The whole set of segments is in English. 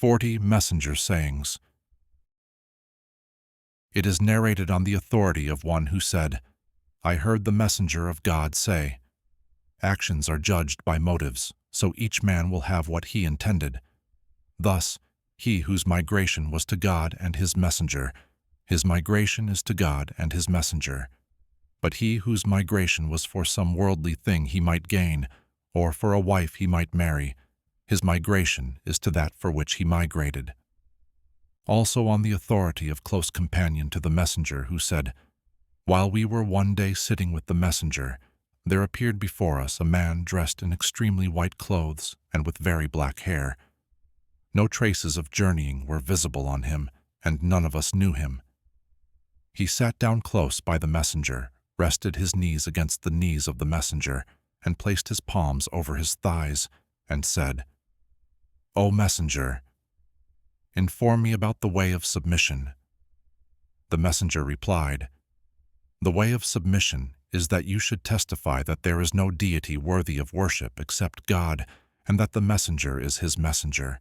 40 Messenger Sayings. It is narrated on the authority of one who said, I heard the messenger of God say, actions are judged by motives, so each man will have what he intended. Thus, he whose migration was to God and his messenger, his migration is to God and his messenger. But he whose migration was for some worldly thing he might gain, or for a wife he might marry, his migration is to that for which he migrated. Also on the authority of close companion to the messenger who said, while we were one day sitting with the messenger, there appeared before us a man dressed in extremely white clothes and with very black hair. No traces of journeying were visible on him, and none of us knew him. He sat down close by the messenger, rested his knees against the knees of the messenger, and placed his palms over his thighs, and said, O messenger, inform me about the way of submission. The messenger replied, the way of submission is that you should testify that there is no deity worthy of worship except God, and that the messenger is his messenger,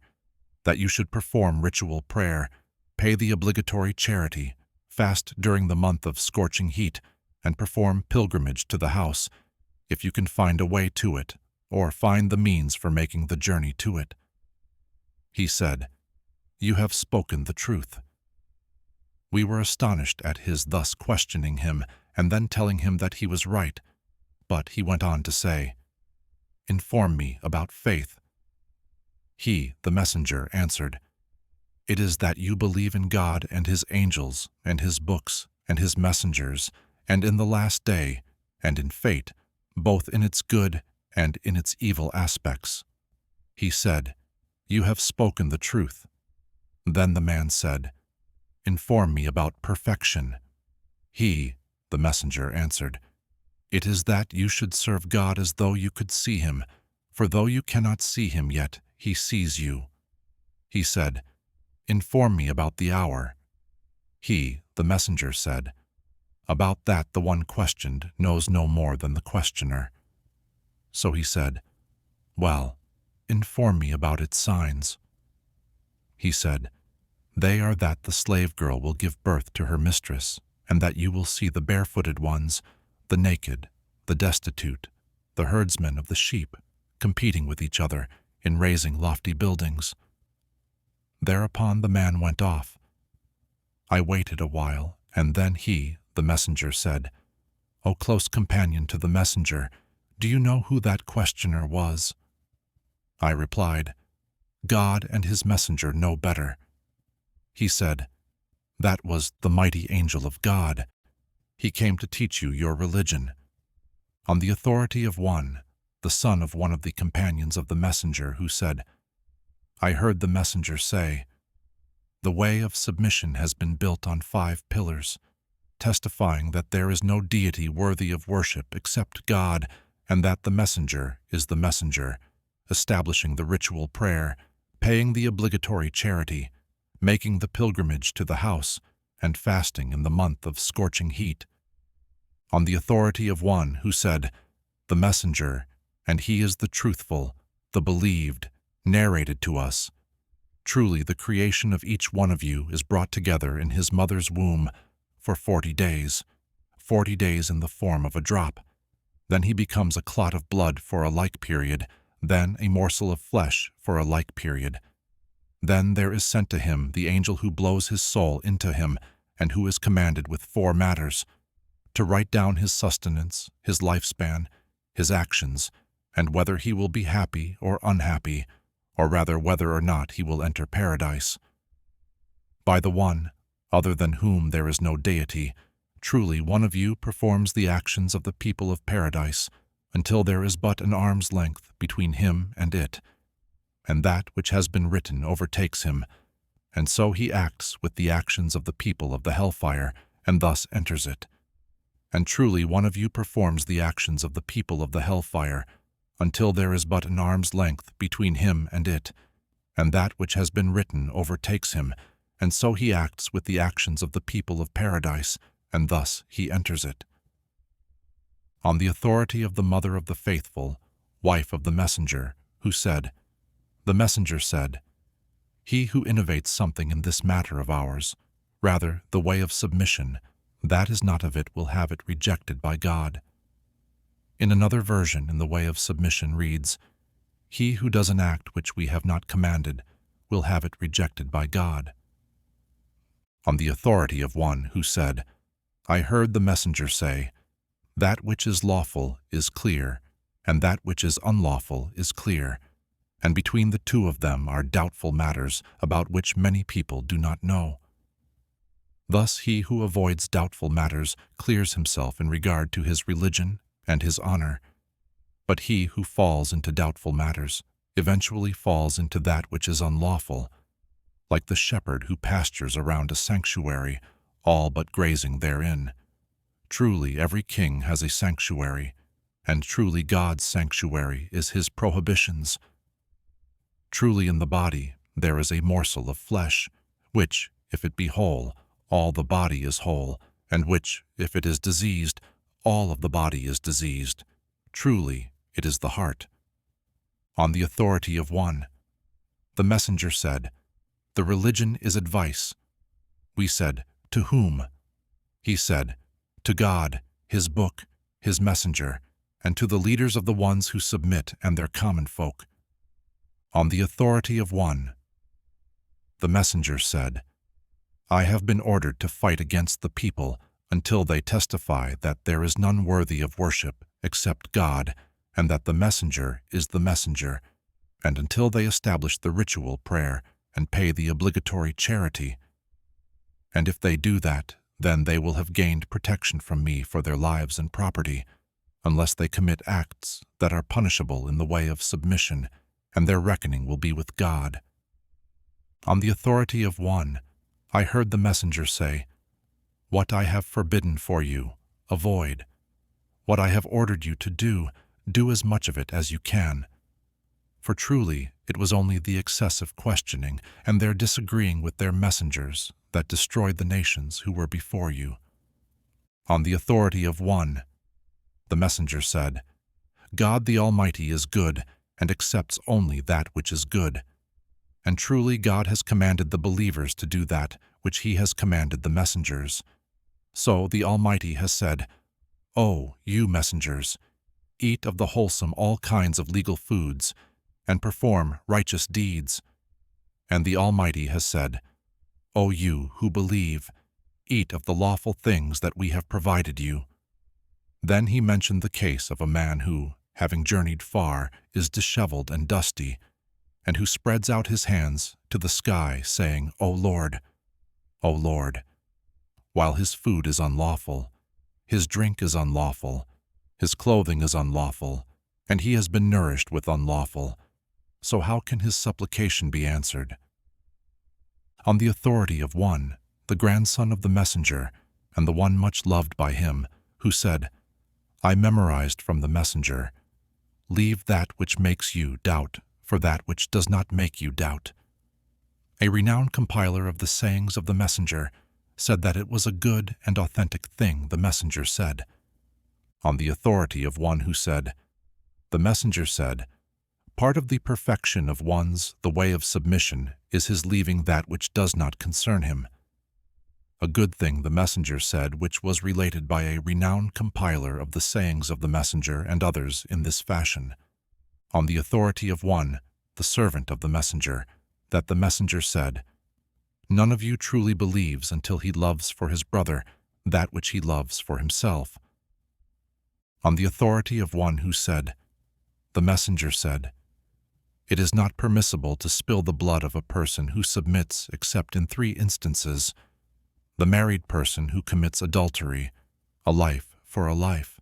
that you should perform ritual prayer, pay the obligatory charity, fast during the month of scorching heat, and perform pilgrimage to the house, if you can find a way to it, or find the means for making the journey to it. He said, you have spoken the truth. We were astonished at his thus questioning him and then telling him that he was right, but he went on to say, inform me about faith. He, the messenger, answered, it is that you believe in God and his angels and his books and his messengers and in the last day and in fate, both in its good and in its evil aspects. He said, you have spoken the truth. Then the man said, inform me about perfection. He, the messenger, answered, it is that you should serve God as though you could see him, for though you cannot see him yet, he sees you. He said, inform me about the hour. He, the messenger, said, about that the one questioned knows no more than the questioner. So he said, well, inform me about its signs. He said, they are that the slave girl will give birth to her mistress, and that you will see the barefooted ones, the naked, the destitute, the herdsmen of the sheep, competing with each other in raising lofty buildings. Thereupon the man went off. I waited a while, and then he, the messenger, said, O close companion to the messenger, do you know who that questioner was? I replied, God and his messenger know better. He said, that was the mighty angel of God. He came to teach you your religion. On the authority of one, the son of one of the companions of the messenger, who said, I heard the messenger say, the way of submission has been built on 5 pillars, testifying that there is no deity worthy of worship except God, and that the messenger is the messenger, establishing the ritual prayer, paying the obligatory charity, making the pilgrimage to the house, and fasting in the month of scorching heat. On the authority of one who said, the messenger, and he is the truthful, the believed, narrated to us, truly the creation of each one of you is brought together in his mother's womb for 40 days in the form of a drop. Then he becomes a clot of blood for a like period, then a morsel of flesh for a like period. Then there is sent to him the angel who blows his soul into him, and who is commanded with 4 matters, to write down his sustenance, his lifespan, his actions, and whether he will be happy or unhappy, or rather whether or not he will enter paradise. By the one, other than whom there is no deity, truly one of you performs the actions of the people of paradise, until there is but an arm's length between him and it, and that which has been written overtakes him, and so he acts with the actions of the people of the hellfire, and thus enters it. And truly one of you performs the actions of the people of the hellfire, until there is but an arm's length between him and it, and that which has been written overtakes him, and so he acts with the actions of the people of paradise, and thus he enters it. On the authority of the mother of the faithful, wife of the messenger, who said, the messenger said, He who innovates something in this matter of ours, rather the way of submission, that is not of it will have it rejected by God. In another version, in the way of submission reads, He who does an act which we have not commanded will have it rejected by God. On the authority of one who said, I heard the messenger say, That which is lawful is clear, and that which is unlawful is clear, and between the two of them are doubtful matters about which many people do not know. Thus he who avoids doubtful matters clears himself in regard to his religion and his honor, but he who falls into doubtful matters eventually falls into that which is unlawful, like the shepherd who pastures around a sanctuary, all but grazing therein. Truly every king has a sanctuary, and truly God's sanctuary is his prohibitions. Truly in the body there is a morsel of flesh, which, if it be whole, all the body is whole, and which, if it is diseased, all of the body is diseased. Truly it is the heart. On the authority of one, the messenger said, The religion is advice. We said, To whom? He said, To God, his book, his messenger, and to the leaders of the ones who submit and their common folk. On the authority of one, the messenger said, I have been ordered to fight against the people until they testify that there is none worthy of worship except God, and that the messenger is the messenger, and until they establish the ritual prayer and pay the obligatory charity. And if they do that, then they will have gained protection from me for their lives and property, unless they commit acts that are punishable in the way of submission, and their reckoning will be with God. On the authority of one, I heard the messenger say, What I have forbidden for you, avoid. What I have ordered you to do, do as much of it as you can. For truly it was only the excessive questioning and their disagreeing with their messengers that destroyed the nations who were before you. On the authority of one, the messenger said, God the Almighty is good and accepts only that which is good. And truly God has commanded the believers to do that which he has commanded the messengers. So the Almighty has said, O you messengers, eat of the wholesome all kinds of legal foods, and perform righteous deeds. And the Almighty has said, O you who believe, eat of the lawful things that we have provided you. Then he mentioned the case of a man who, having journeyed far, is disheveled and dusty, and who spreads out his hands to the sky, saying, O Lord, while his food is unlawful, his drink is unlawful, his clothing is unlawful, and he has been nourished with unlawful. So how can his supplication be answered? On the authority of one, the grandson of the messenger, and the one much loved by him, who said, I memorized from the messenger, Leave that which makes you doubt for that which does not make you doubt. A renowned compiler of the sayings of the messenger said that it was a good and authentic thing the messenger said. On the authority of one who said, The messenger said, Part of the perfection of one's the way of submission is his leaving that which does not concern him. A good thing the messenger said, which was related by a renowned compiler of the sayings of the messenger and others in this fashion. On the authority of one, the servant of the messenger, that the messenger said, None of you truly believes until he loves for his brother that which he loves for himself. On the authority of one who said, The messenger said, It is not permissible to spill the blood of a person who submits except in 3 instances: the married person who commits adultery, a life for a life,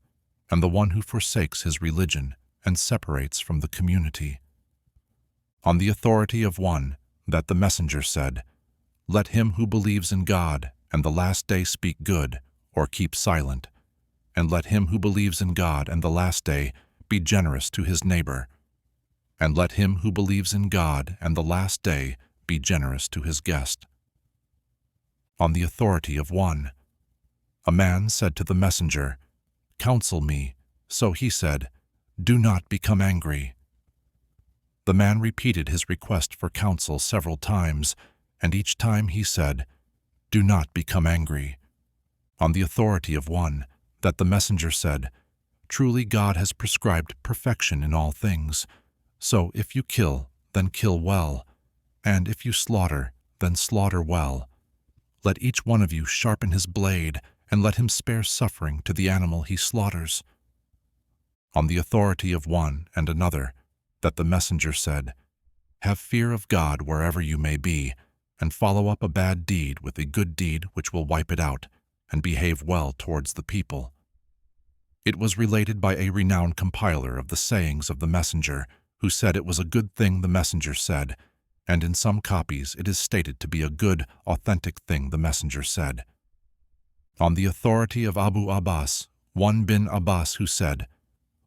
and the one who forsakes his religion and separates from the community. On the authority of one, that the messenger said, Let him who believes in God and the last day speak good, or keep silent, and let him who believes in God and the last day be generous to his neighbor, and let him who believes in God and the last day be generous to his guest. On the authority of one, a man said to the messenger, Counsel me. So he said, Do not become angry. The man repeated his request for counsel several times, and each time he said, "Do not become angry." On the authority of one, that the messenger said, "Truly God has prescribed perfection in all things. So if you kill, then kill well, and if you slaughter, then slaughter well. Let each one of you sharpen his blade, and let him spare suffering to the animal he slaughters." On the authority of one and another, that the messenger said, "Have fear of God wherever you may be, and follow up a bad deed with a good deed which will wipe it out, and behave well towards the people." It was related by a renowned compiler of the sayings of the messenger, who said it was a good thing the messenger said, and in some copies it is stated to be a good, authentic thing the messenger said. On the authority of Abu Abbas, one bin Abbas, who said,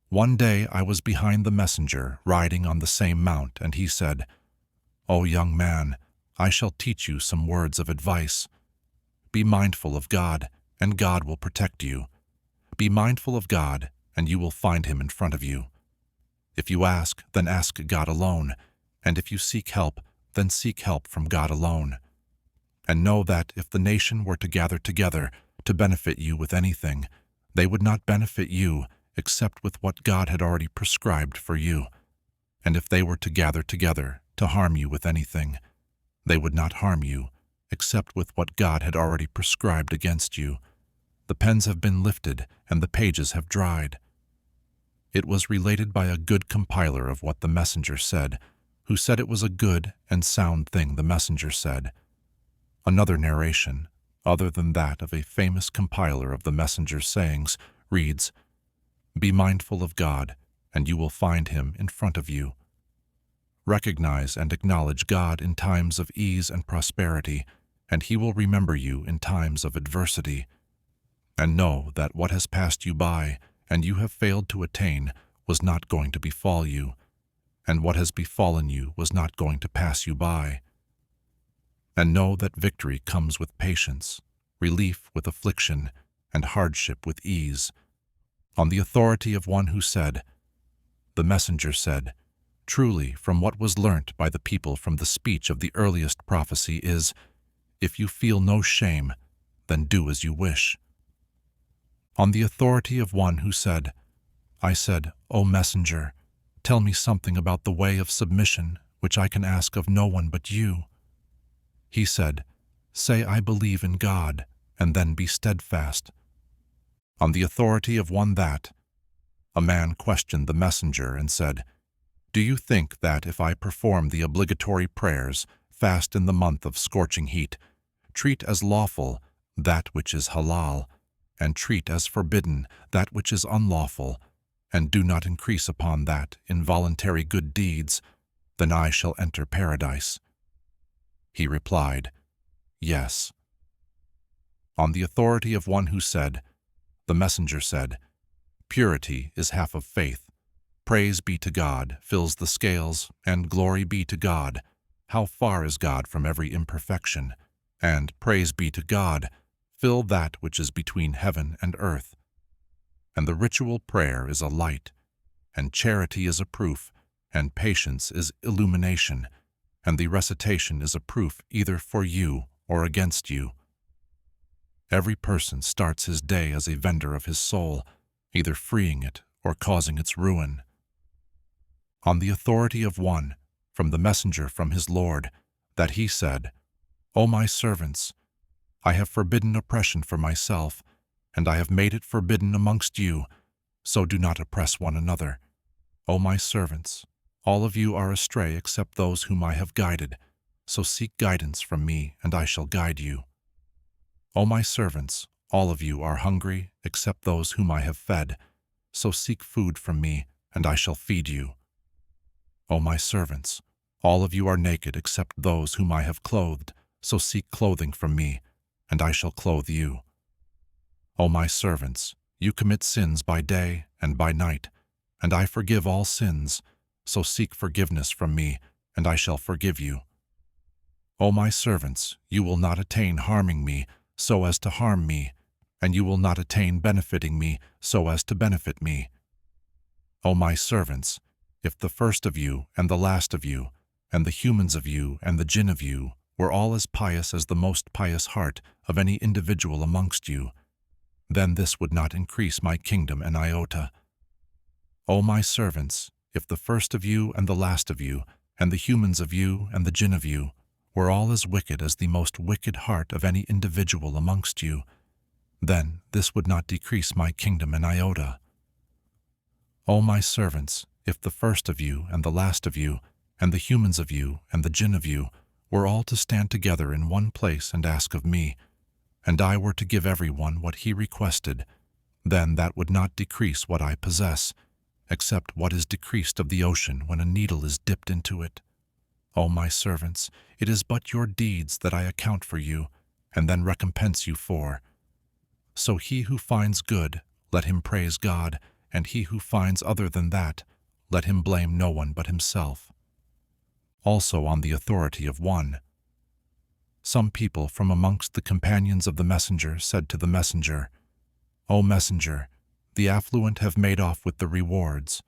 "One day I was behind the messenger, riding on the same mount, and he said, 'O young man, I shall teach you some words of advice. Be mindful of God, and God will protect you. Be mindful of God, and you will find him in front of you. If you ask, then ask God alone, and if you seek help, then seek help from God alone. And know that if the nation were to gather together to benefit you with anything, they would not benefit you except with what God had already prescribed for you. And if they were to gather together to harm you with anything, they would not harm you except with what God had already prescribed against you. The pens have been lifted and the pages have dried." It was related by a good compiler of what the messenger said, who said it was a good and sound thing the messenger said. Another narration, other than that of a famous compiler of the messenger's sayings, reads, "Be mindful of God, and you will find him in front of you. Recognize and acknowledge God in times of ease and prosperity, and he will remember you in times of adversity. And know that what has passed you by, and you have failed to attain, was not going to befall you, and what has befallen you was not going to pass you by. And know that victory comes with patience, relief with affliction, and hardship with ease." On the authority of one who said, "The messenger said, 'Truly, from what was learnt by the people from the speech of the earliest prophecy is, if you feel no shame, then do as you wish.'" On the authority of one who said, "I said, 'O messenger, tell me something about the way of submission, which I can ask of no one but you.' He said, 'Say I believe in God, and then be steadfast.'" On the authority of one that, a man questioned the messenger and said, "Do you think that if I perform the obligatory prayers, fast in the month of scorching heat, treat as lawful that which is halal, and treat as forbidden that which is unlawful, and do not increase upon that involuntary good deeds, then I shall enter paradise?" He replied, "Yes." On the authority of one who said, the messenger said, "Purity is half of faith. Praise be to God fills the scales, and glory be to God. How far is God from every imperfection? And praise be to God, fill that which is between heaven and earth. And the ritual prayer is a light, and charity is a proof, and patience is illumination, and the recitation is a proof either for you or against you. Every person starts his day as a vendor of his soul, either freeing it or causing its ruin." On the authority of one, from the messenger from his Lord, that he said, "O my servants, I have forbidden oppression for myself, and I have made it forbidden amongst you, so do not oppress one another. O my servants, all of you are astray except those whom I have guided, so seek guidance from me, and I shall guide you. O my servants, all of you are hungry except those whom I have fed, so seek food from me, and I shall feed you. O my servants, all of you are naked except those whom I have clothed, so seek clothing from me, and I shall clothe you. O my servants, you commit sins by day and by night, and I forgive all sins, so seek forgiveness from me, and I shall forgive you. O my servants, you will not attain harming me so as to harm me, and you will not attain benefiting me so as to benefit me. O my servants, if the first of you and the last of you, and the humans of you and the jinn of you, were all as pious as the most pious heart of any individual amongst you, then this would not increase my kingdom an iota. O my servants, if the first of you and the last of you, and the humans of you and the jinn of you, were all as wicked as the most wicked heart of any individual amongst you, then this would not decrease my kingdom an iota. O my servants, if the first of you and the last of you, and the humans of you and the jinn of you, were all to stand together in one place and ask of me, and I were to give everyone what he requested, then that would not decrease what I possess, except what is decreased of the ocean when a needle is dipped into it. O my servants, it is but your deeds that I account for you, and then recompense you for. So he who finds good, let him praise God, and he who finds other than that, let him blame no one but himself. Also on the authority of one. Some people from amongst the companions of the messenger said to the messenger, O messenger, the affluent have made off with the rewards.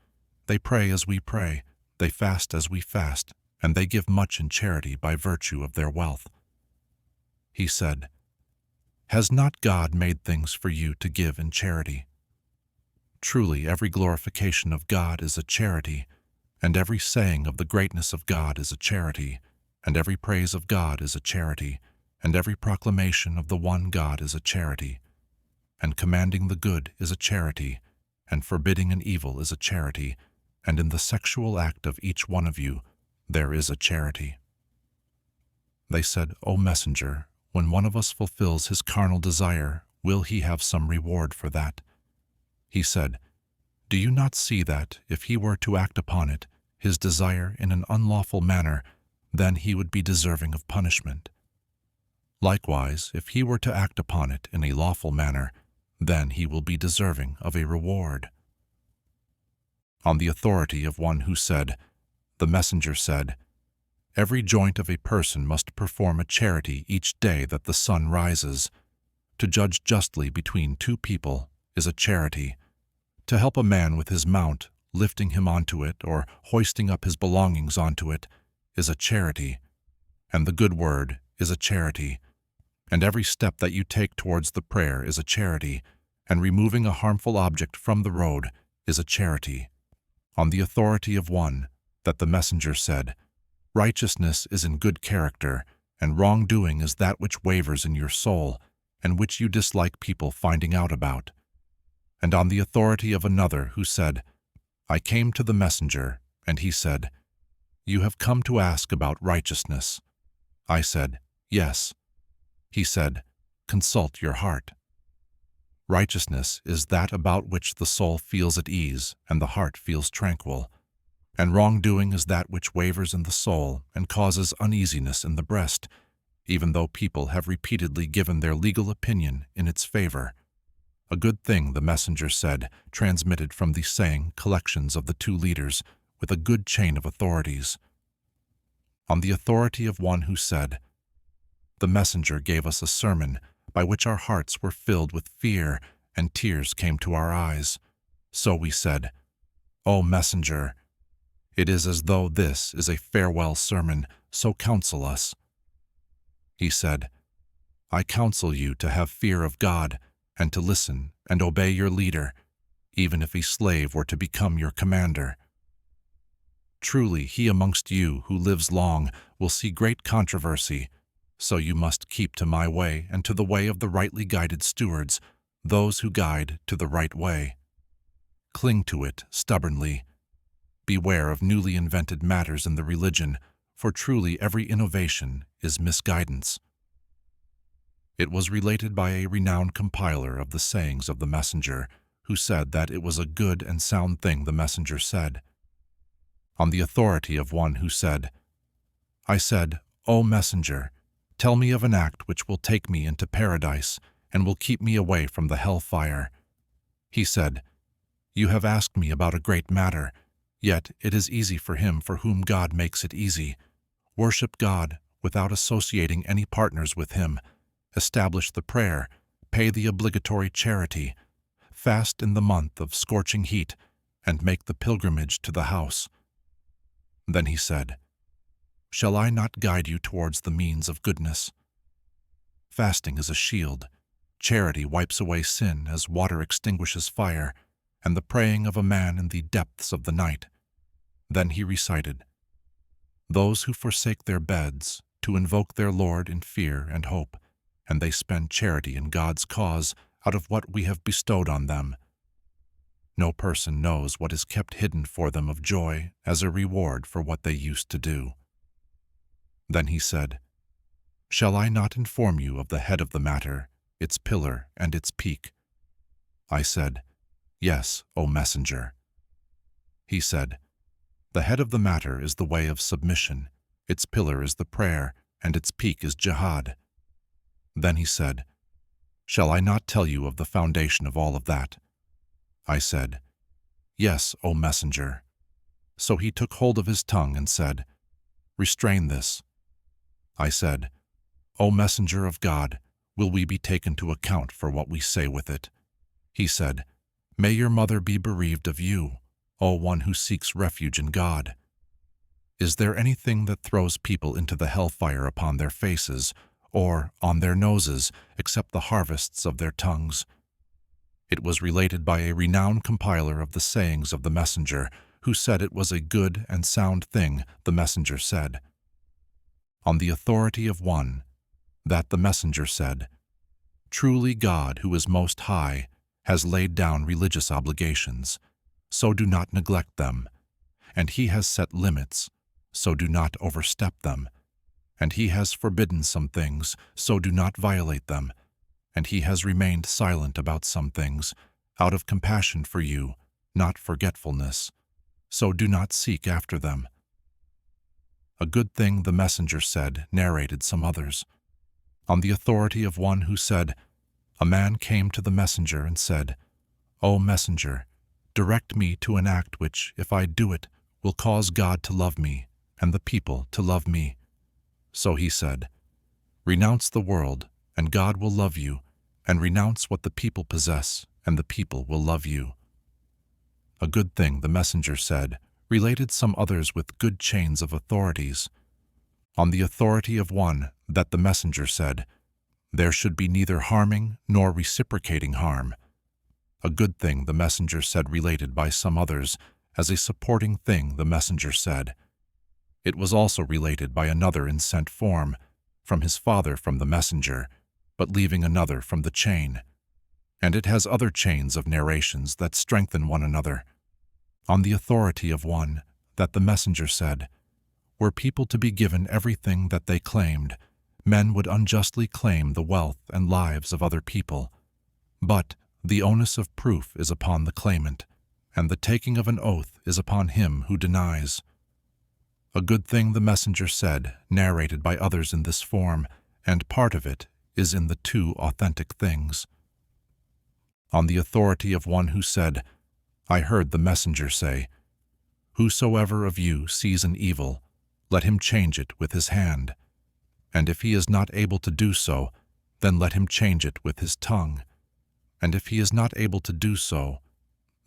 They pray as we pray, they fast as we fast, and they give much in charity by virtue of their wealth. He said, Has not God made things for you to give in charity? Truly, every glorification of God is a charity, and every saying of the greatness of God is a charity, and every praise of God is a charity, and every proclamation of the one God is a charity, and commanding the good is a charity, and forbidding an evil is a charity, and in the sexual act of each one of you there is a charity. They said, O messenger, when one of us fulfills his carnal desire, will he have some reward for that? He said, Do you not see that, if he were to act upon it, his desire in an unlawful manner, then he would be deserving of punishment? Likewise, if he were to act upon it in a lawful manner, then he will be deserving of a reward. On the authority of one who said, The messenger said, Every joint of a person must perform a charity each day that the sun rises. To judge justly between two people is a charity. To help a man with his mount, lifting him onto it or hoisting up his belongings onto it, is a charity. And the good word is a charity. And every step that you take towards the prayer is a charity, and removing a harmful object from the road is a charity. On the authority of one, that the messenger said, Righteousness is in good character, and wrongdoing is that which wavers in your soul, and which you dislike people finding out about. And on the authority of another who said, I came to the messenger, and he said, You have come to ask about righteousness. I said, Yes. He said, Consult your heart. Righteousness is that about which the soul feels at ease and the heart feels tranquil, and wrongdoing is that which wavers in the soul and causes uneasiness in the breast, even though people have repeatedly given their legal opinion in its favor. A good thing, the messenger said, transmitted from the saying collections of the two leaders, with a good chain of authorities. On the authority of one who said, The messenger gave us a sermon by which our hearts were filled with fear and tears came to our eyes. So we said, O messenger, it is as though this is a farewell sermon, so counsel us. He said, I counsel you to have fear of God, and to listen and obey your leader, even if a slave were to become your commander. Truly, he amongst you who lives long will see great controversy, so you must keep to my way and to the way of the rightly guided stewards, those who guide to the right way. Cling to it stubbornly. Beware of newly invented matters in the religion, for truly every innovation is misguidance. It was related by a renowned compiler of the sayings of the messenger, who said that it was a good and sound thing the messenger said. On the authority of one who said, I said, O messenger, tell me of an act which will take me into paradise and will keep me away from the hell-fire. He said, You have asked me about a great matter, yet it is easy for him for whom God makes it easy. Worship God without associating any partners with him. Establish the prayer, pay the obligatory charity, fast in the month of scorching heat, and make the pilgrimage to the house. Then he said, "Shall I not guide you towards the means of goodness? Fasting is a shield. Charity wipes away sin as water extinguishes fire, and the praying of a man in the depths of the night." Then he recited, "Those who forsake their beds to invoke their Lord in fear and hope, and they spend charity in God's cause out of what we have bestowed on them. No person knows what is kept hidden for them of joy as a reward for what they used to do." Then he said, "Shall I not inform you of the head of the matter, its pillar and its peak?" I said, "Yes, O Messenger." He said, "The head of the matter is the way of submission, its pillar is the prayer, and its peak is jihad." Then he said, "Shall I not tell you of the foundation of all of that?" I said, "Yes, O Messenger." So he took hold of his tongue and said, "Restrain this." I said, "O Messenger of God, will we be taken to account for what we say with it?" He said, "May your mother be bereaved of you, O one who seeks refuge in God. Is there anything that throws people into the hellfire upon their faces, or on their noses, except the harvests of their tongues?" It was related by a renowned compiler of the sayings of the Messenger, who said it was a good and sound thing the Messenger said. On the authority of one, that the Messenger said, "Truly God, who is most high, has laid down religious obligations, so do not neglect them, and he has set limits, so do not overstep them, and he has forbidden some things, so do not violate them, and he has remained silent about some things, out of compassion for you, not forgetfulness, so do not seek after them." A good thing the Messenger said narrated some others. On the authority of one who said, "A man came to the Messenger and said, 'O Messenger, direct me to an act which, if I do it, will cause God to love me, and the people to love me.' So he said, 'Renounce the world, and God will love you, and renounce what the people possess, and the people will love you.' A good thing the Messenger said related some others with good chains of authorities. On the authority of one, that the Messenger said, "There should be neither harming nor reciprocating harm." A good thing the Messenger said related by some others as a supporting thing the Messenger said. It was also related by another in sent form, from his father from the Messenger, but leaving another from the chain. And it has other chains of narrations that strengthen one another. On the authority of one, that the Messenger said, "Were people to be given everything that they claimed, men would unjustly claim the wealth and lives of other people. But the onus of proof is upon the claimant, and the taking of an oath is upon him who denies." A good thing the Messenger said, narrated by others in this form, and part of it is in the two authentic things. On the authority of one who said, "I heard the Messenger say, 'Whosoever of you sees an evil, let him change it with his hand. And if he is not able to do so, then let him change it with his tongue. And if he is not able to do so,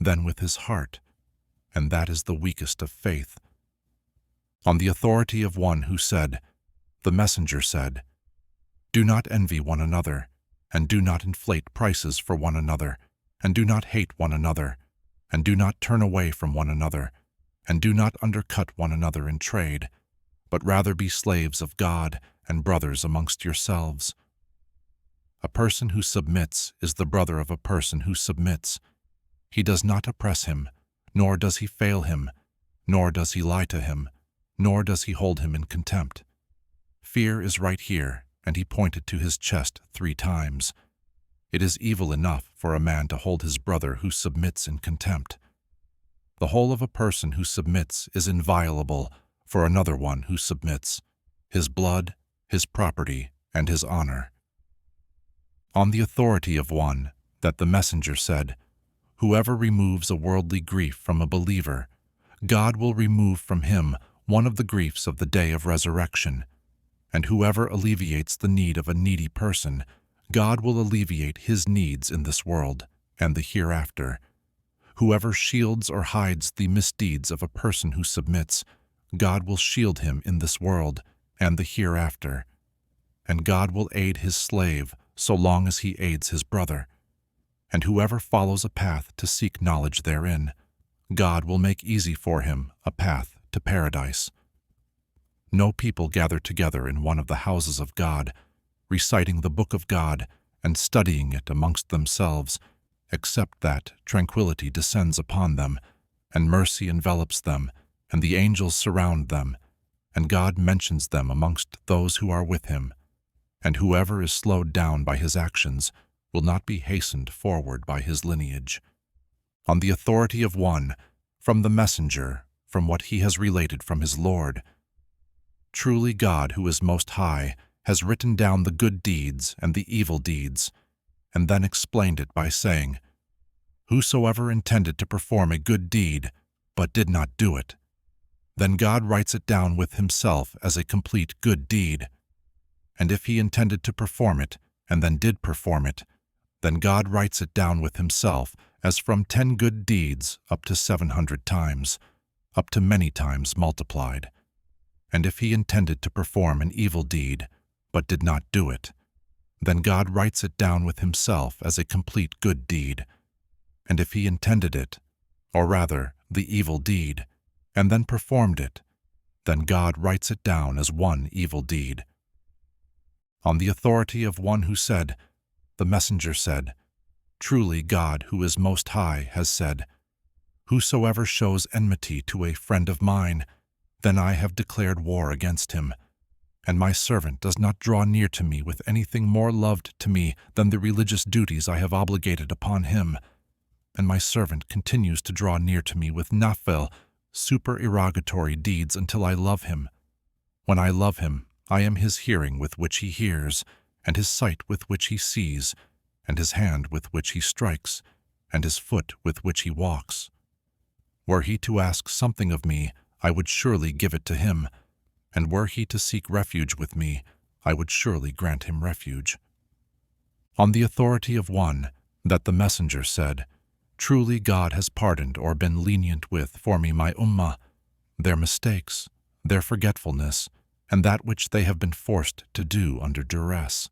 then with his heart. And that is the weakest of faith.' On the authority of one who said, the Messenger said, "Do not envy one another, and do not inflate prices for one another, and do not hate one another, and do not turn away from one another, and do not undercut one another in trade, but rather be slaves of God and brothers amongst yourselves. A person who submits is the brother of a person who submits. He does not oppress him, nor does he fail him, nor does he lie to him, nor does he hold him in contempt. Fear is right here," and he pointed to his chest 3 times. "It is evil enough for a man to hold his brother who submits in contempt. The whole of a person who submits is inviolable for another one who submits, his blood, his property, and his honor." On the authority of one, that the Messenger said, "Whoever removes a worldly grief from a believer, God will remove from him one of the griefs of the day of resurrection. And whoever alleviates the need of a needy person, God will alleviate his needs in this world and the hereafter. Whoever shields or hides the misdeeds of a person who submits, God will shield him in this world and the hereafter, and God will aid his slave so long as he aids his brother. And whoever follows a path to seek knowledge therein, God will make easy for him a path to paradise. No people gather together in one of the houses of God, reciting the book of God and studying it amongst themselves, except that tranquility descends upon them, and mercy envelops them, and the angels surround them, and God mentions them amongst those who are with him. And whoever is slowed down by his actions will not be hastened forward by his lineage. On the authority of one, from the messenger, from what he has related from his Lord, truly God, who is most high, has written down the good deeds and the evil deeds, and then explained it by saying, whosoever intended to perform a good deed, but did not do it, then God writes it down with himself as a complete good deed. And if he intended to perform it, and then did perform it, then God writes it down with himself as from 10 good deeds up to 700 times, up to many times multiplied. And if he intended to perform an evil deed, but did not do it, then God writes it down with himself as a complete good deed. And if he intended it, or rather the evil deed, and then performed it, then God writes it down as one evil deed. On the authority of one who said, the messenger said, truly God, who is most high, has said, whosoever shows enmity to a friend of mine, then I have declared war against him. And my servant does not draw near to me with anything more loved to me than the religious duties I have obligated upon him. And my servant continues to draw near to me with nafil, supererogatory deeds until I love him. When I love him, I am his hearing with which he hears, and his sight with which he sees, and his hand with which he strikes, and his foot with which he walks. Were he to ask something of me, I would surely give it to him, and were he to seek refuge with me, I would surely grant him refuge. On the authority of one, that the messenger said, truly God has pardoned or been lenient with for me my ummah, their mistakes, their forgetfulness, and that which they have been forced to do under duress.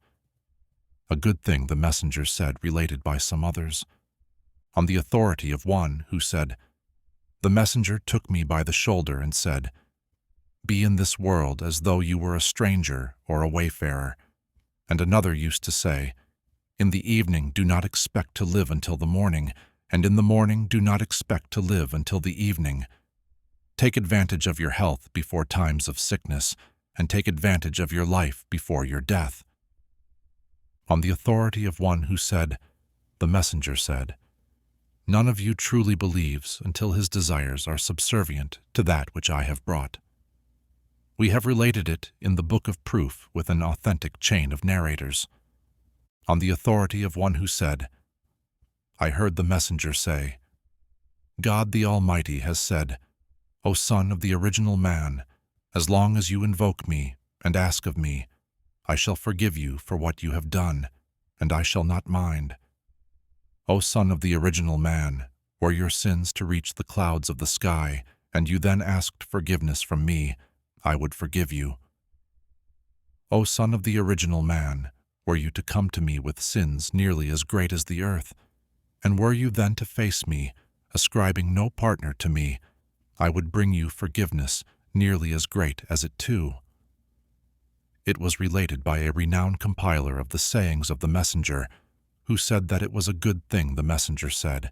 A good thing the messenger said related by some others. On the authority of one who said, the messenger took me by the shoulder and said, be in this world as though you were a stranger or a wayfarer. And another used to say, in the evening do not expect to live until the morning, and in the morning do not expect to live until the evening. Take advantage of your health before times of sickness, and take advantage of your life before your death. On the authority of one who said, the messenger said, none of you truly believes until his desires are subservient to that which I have brought. We have related it in the book of proof with an authentic chain of narrators. On the authority of one who said, I heard the messenger say, God the Almighty has said, O son of the original man, as long as you invoke me and ask of me, I shall forgive you for what you have done, and I shall not mind. O son of the original man, were your sins to reach the clouds of the sky, and you then asked forgiveness from me, I would forgive you. O son of the original man, were you to come to me with sins nearly as great as the earth, and were you then to face me, ascribing no partner to me, I would bring you forgiveness nearly as great as it too. It was related by a renowned compiler of the sayings of the messenger, who said that it was a good thing the messenger said,